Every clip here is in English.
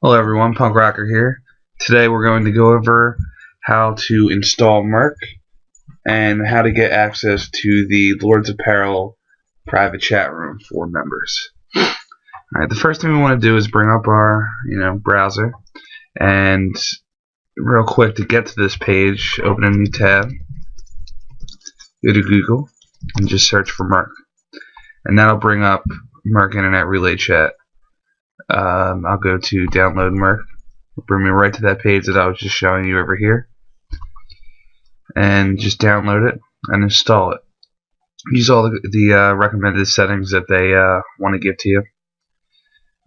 Hello everyone, Punk Rocker here. Today we're going to go over how to install Mirc and how to get access to the Lords Apparel private chat room for members. Alright, the first thing we want to do is bring up our browser, and real quick, to get to this page, open a new tab, go to Google and just search for Mirc, and that'll bring up Mirc Internet Relay Chat. I'll go to download Mirc. It'll bring me right to that page that I was just showing you over here, and just download it and install it. Use all the recommended settings that they want to give to you,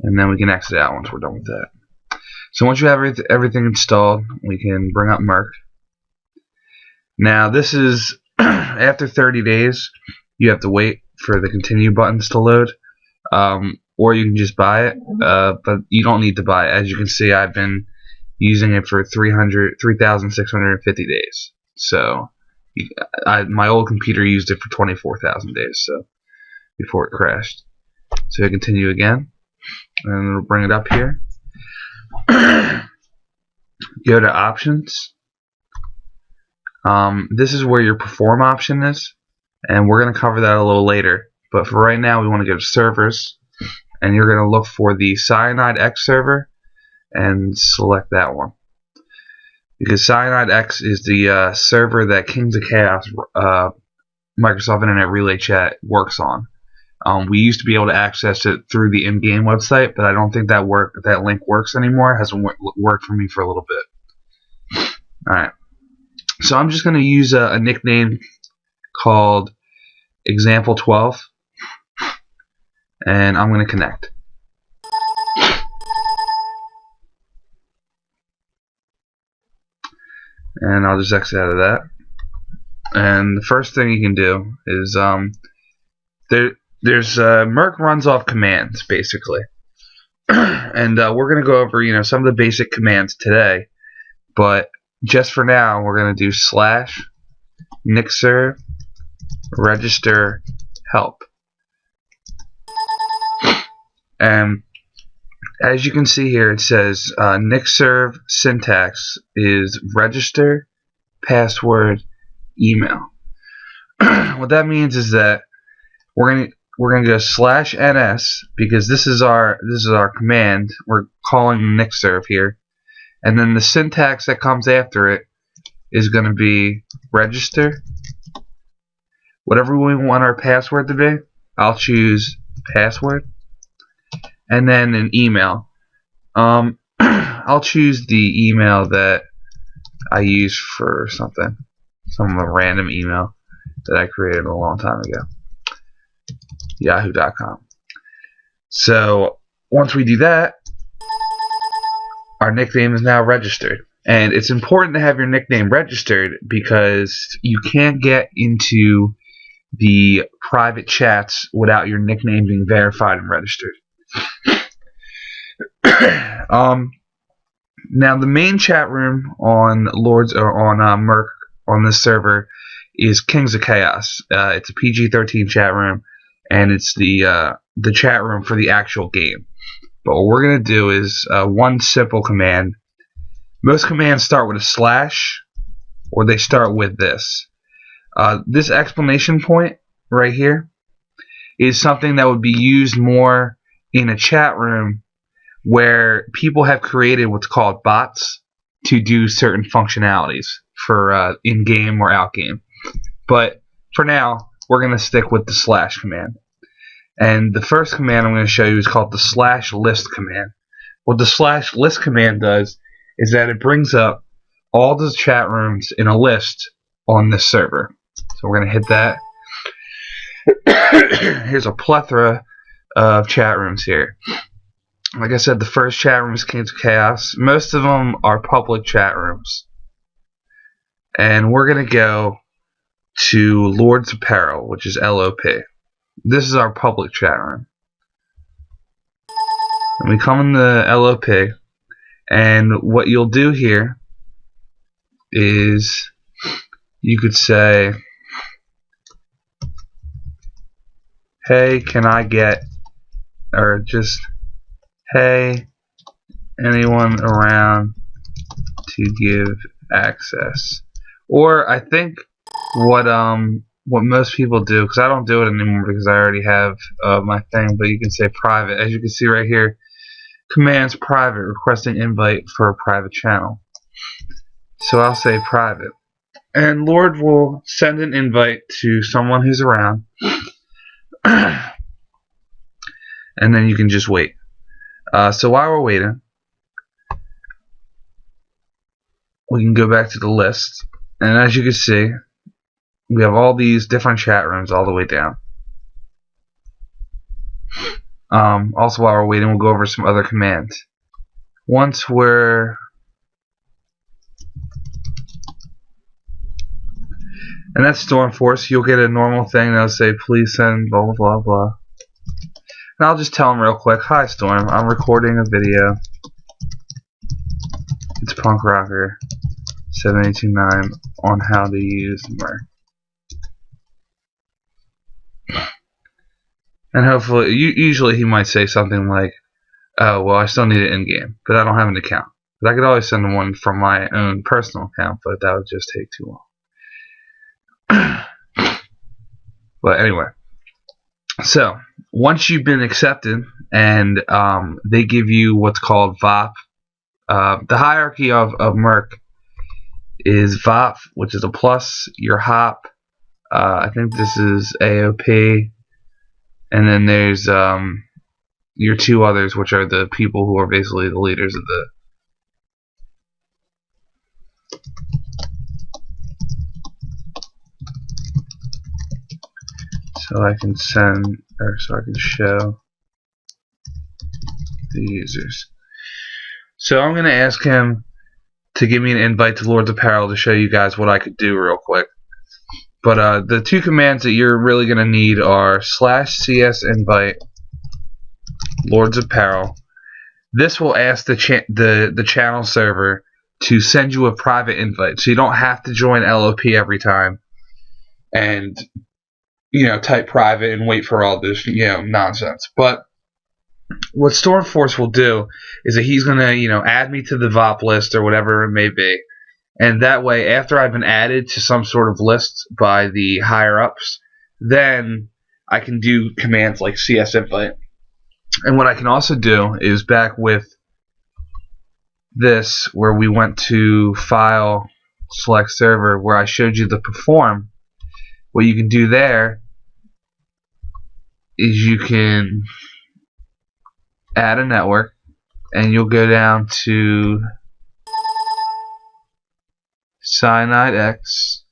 and then we can exit out once we're done with that. So once you have everything installed, we can bring up Mirc. Now this is after 30 days. You have to wait for the continue buttons to load. Or you can just buy it, but you don't need to buy it. As you can see, I've been using it for 3,650 days. So my old computer used it for 24,000 days, so before it crashed. So I continue again, and it'll bring it up here. Go to options. This is where your perform option is, and we're going to cover that a little later. But for right now, we want to go to servers. And you're going to look for the Cyanide X server and select that one, because Cyanide X is the server that Kings of Chaos Microsoft Internet Relay Chat works on. We used to be able to access it through the in-game website, but I don't think that link works anymore. It hasn't worked for me for a little bit. Alright, so I'm just going to use a nickname called Example 12. And I'm going to connect. And I'll just exit out of that. And the first thing you can do is Mirc runs off commands basically, and we're going to go over some of the basic commands today. But just for now, we're going to do /nixserv register help. And as you can see here, it says nixserv syntax is register, password, email. What that means is that we're gonna go /ns, because this is our command. We're calling nixserv here, and then the syntax that comes after it is going to be register, whatever we want our password to be. I'll choose password. And then an email. I'll choose the email that I use for some random email that I created a long time ago. Yahoo.com. So once we do that, our nickname is now registered. And it's important to have your nickname registered, because you can't get into the private chats without your nickname being verified and registered. Now the main chat room on Mirc on this server is Kings of Chaos. It's a PG-13 chat room, and it's the chat room for the actual game. But what we're gonna do is one simple command. Most commands start with a / or they start with this. This exclamation point right here is something that would be used more in a chat room where people have created what's called bots to do certain functionalities for in-game or out-game. But for now, we're going to stick with the / command. And the first command I'm going to show you is called the /list command. What the /list command does is that it brings up all the chat rooms in a list on this server. So we're going to hit that. Here's a plethora of chat rooms here. Like I said, the first chat room is Kings of Chaos. Most of them are public chat rooms. And we're going to go to Lords Apparel, which is LOP. This is our public chat room. And we come in the LOP, and what you'll do here is you could say, hey, can I get, or just hey, anyone around to give access. Or I think what most people do, because I don't do it anymore because I already have my thing, but you can say private. As you can see right here, commands private, requesting invite for a private channel. So I'll say private. And Lord will send an invite to someone who's around. And then you can just wait. So while we're waiting, we can go back to the list. And as you can see, we have all these different chat rooms all the way down. Also, while we're waiting, we'll go over some other commands. Once we're... And that's Stormforce. You'll get a normal thing that'll say, please send blah blah blah blah. And I'll just tell them real quick, hi Storm, I'm recording a video. It's Punk Rocker 7829 on how to use Mirc. And hopefully, usually he might say something like, oh, well, I still need it in-game, but I don't have an account. But I could always send one from my own personal account, but that would just take too long. But anyway, so once you've been accepted and they give you what's called VOP, the hierarchy of Mirc is VOP, which is a plus, your HOP, I think this is AOP, and then there's your two others, which are the people who are basically the leaders of the... So I can send, or so I can show the users. So I'm going to ask him to give me an invite to Lords Apparel to show you guys what I could do real quick. But the two commands that you're really going to need are /CS invite Lords Apparel. This will ask the channel server to send you a private invite, so you don't have to join LOP every time and type private and wait for all this nonsense. But what Stormforce will do is that he's gonna add me to the VOP list or whatever it may be, and that way after I've been added to some sort of list by the higher ups, then I can do commands like CS invite. And what I can also do is back with this where we went to file select server where I showed you the perform. What you can do there is you can add a network and you'll go down to Cyanide X,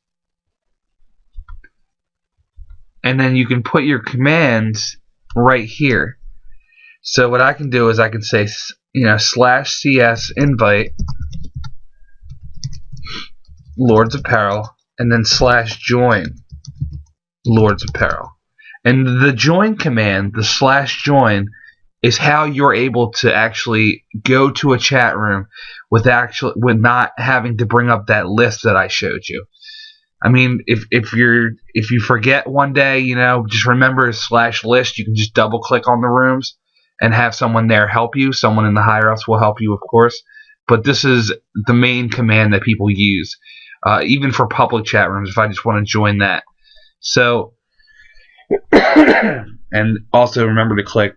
and then you can put your commands right here. So what I can do is I can say /CS invite Lords Apparel and then /join Lords Apparel. And the join command, the /join, is how you're able to actually go to a chat room with not having to bring up that list that I showed you. I mean, if you forget one day, just remember /list. You can just double click on the rooms and have someone there help you. Someone in the higher ups will help you, of course. But this is the main command that people use, even for public chat rooms. If I just want to join that, so and also remember to click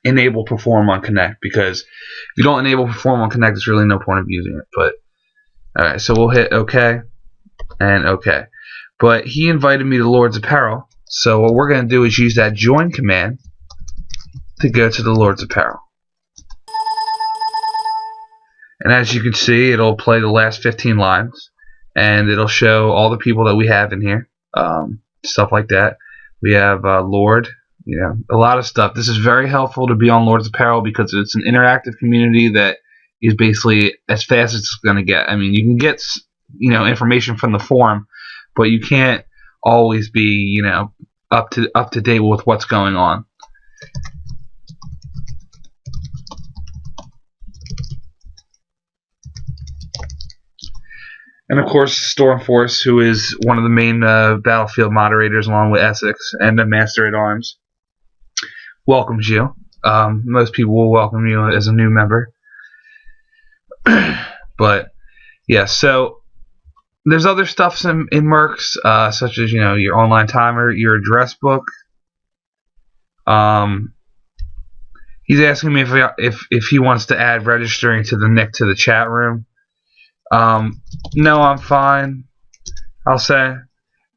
enable perform on connect, because if you don't enable perform on connect, there's really no point of using it. But alright, so we'll hit OK and OK. But he invited me to Lords Apparel, so what we're going to do is use that join command to go to the Lords Apparel. And as you can see, it'll play the last 15 lines and it'll show all the people that we have in here, stuff like that. We have Lord, a lot of stuff. This is very helpful to be on Lords Apparel because it's an interactive community that is basically as fast as it's going to get. I mean, you can get information from the forum, but you can't always be up to date with what's going on. And of course, Stormforce, who is one of the main battlefield moderators, along with Essex and the Master at Arms, welcomes you. Most people will welcome you as a new member. But yeah, so there's other stuffs in Mirc's, such as your online timer, your address book. He's asking me if he wants to add registering to the nick to the chat room. No, I'm fine, I'll say.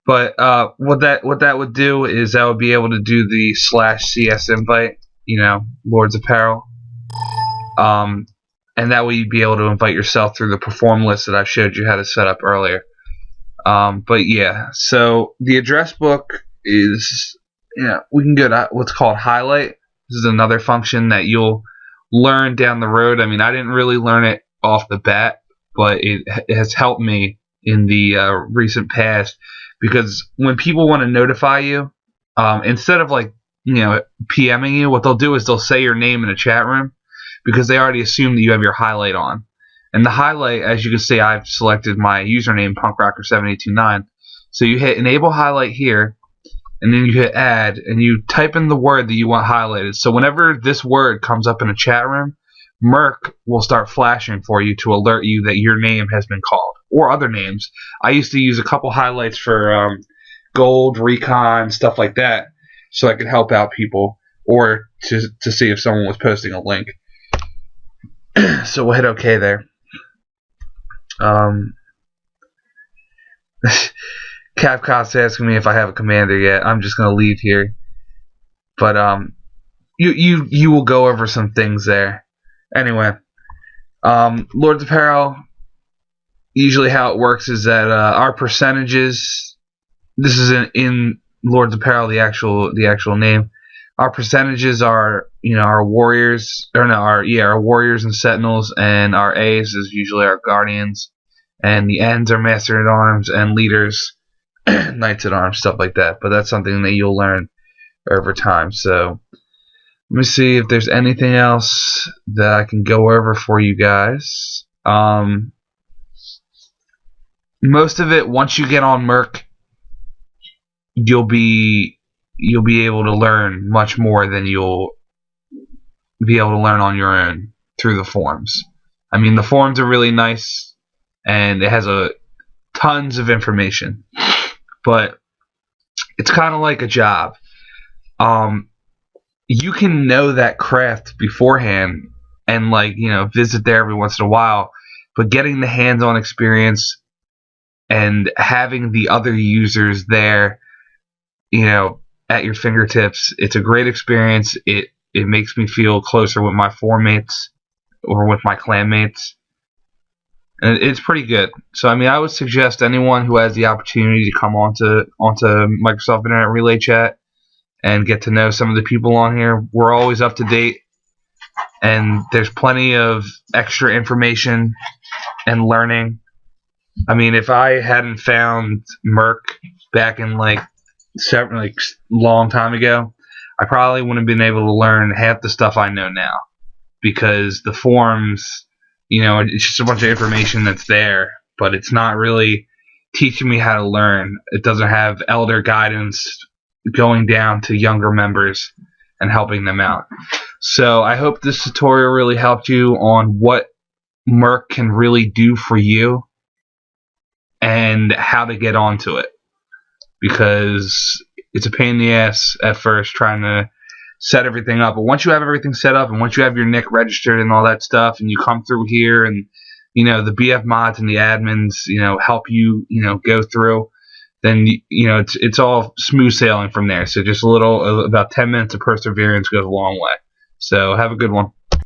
But what that would do is I would be able to do the /CS invite, Lords Apparel. And that way you'd be able to invite yourself through the perform list that I showed you how to set up earlier. But yeah, so the address book is, we can go to what's called highlight. This is another function that you'll learn down the road. I mean, I didn't really learn it off the bat, but it has helped me in the recent past, because when people want to notify you, instead of PMing you, what they'll do is they'll say your name in a chat room, because they already assume that you have your highlight on. And the highlight, as you can see, I've selected my username, punkrocker7829. So you hit enable highlight here, and then you hit add, and you type in the word that you want highlighted. So whenever this word comes up in a chat room, Mirc will start flashing for you to alert you that your name has been called, or other names. I used to use a couple highlights for gold, recon, stuff like that, so I could help out people, or to see if someone was posting a link. So we'll hit OK there. Capcom's asking me if I have a commander yet. I'm just gonna leave here, but you will go over some things there. Anyway, Lords Apparel. Usually, how it works is that our percentages. This is in Lords Apparel, the actual name. Our percentages are, our warriors, our warriors and sentinels, and our A's is usually our guardians, and the N's are master at arms and leaders, knights at arms, stuff like that. But that's something that you'll learn over time. So let me see if there's anything else that I can go over for you guys. Most of it, once you get on Mirc, you'll be able to learn much more than you'll be able to learn on your own through the forums. I mean, the forums are really nice, and it has tons of information, but it's kind of like a job. You can know that craft beforehand and visit there every once in a while, but getting the hands-on experience and having the other users there, at your fingertips, it's a great experience. It makes me feel closer with my form mates or with my clan mates, and it's pretty good. So I mean, I would suggest anyone who has the opportunity to come onto Microsoft Internet Relay Chat and get to know some of the people on here. We're always up to date, and there's plenty of extra information and learning. I mean, if I hadn't found Mirc back in long time ago, I probably wouldn't have been able to learn half the stuff I know now, because the forums, it's just a bunch of information that's there, but it's not really teaching me how to learn. It doesn't have elder guidance going down to younger members and helping them out. So I hope this tutorial really helped you on what Mirc can really do for you and how to get onto it, because it's a pain in the ass at first trying to set everything up. But once you have everything set up, and once you have your nick registered and all that stuff, and you come through here, and the BF mods and the admins help you go through, then it's all smooth sailing from there. So just about 10 minutes of perseverance goes a long way. So have a good one.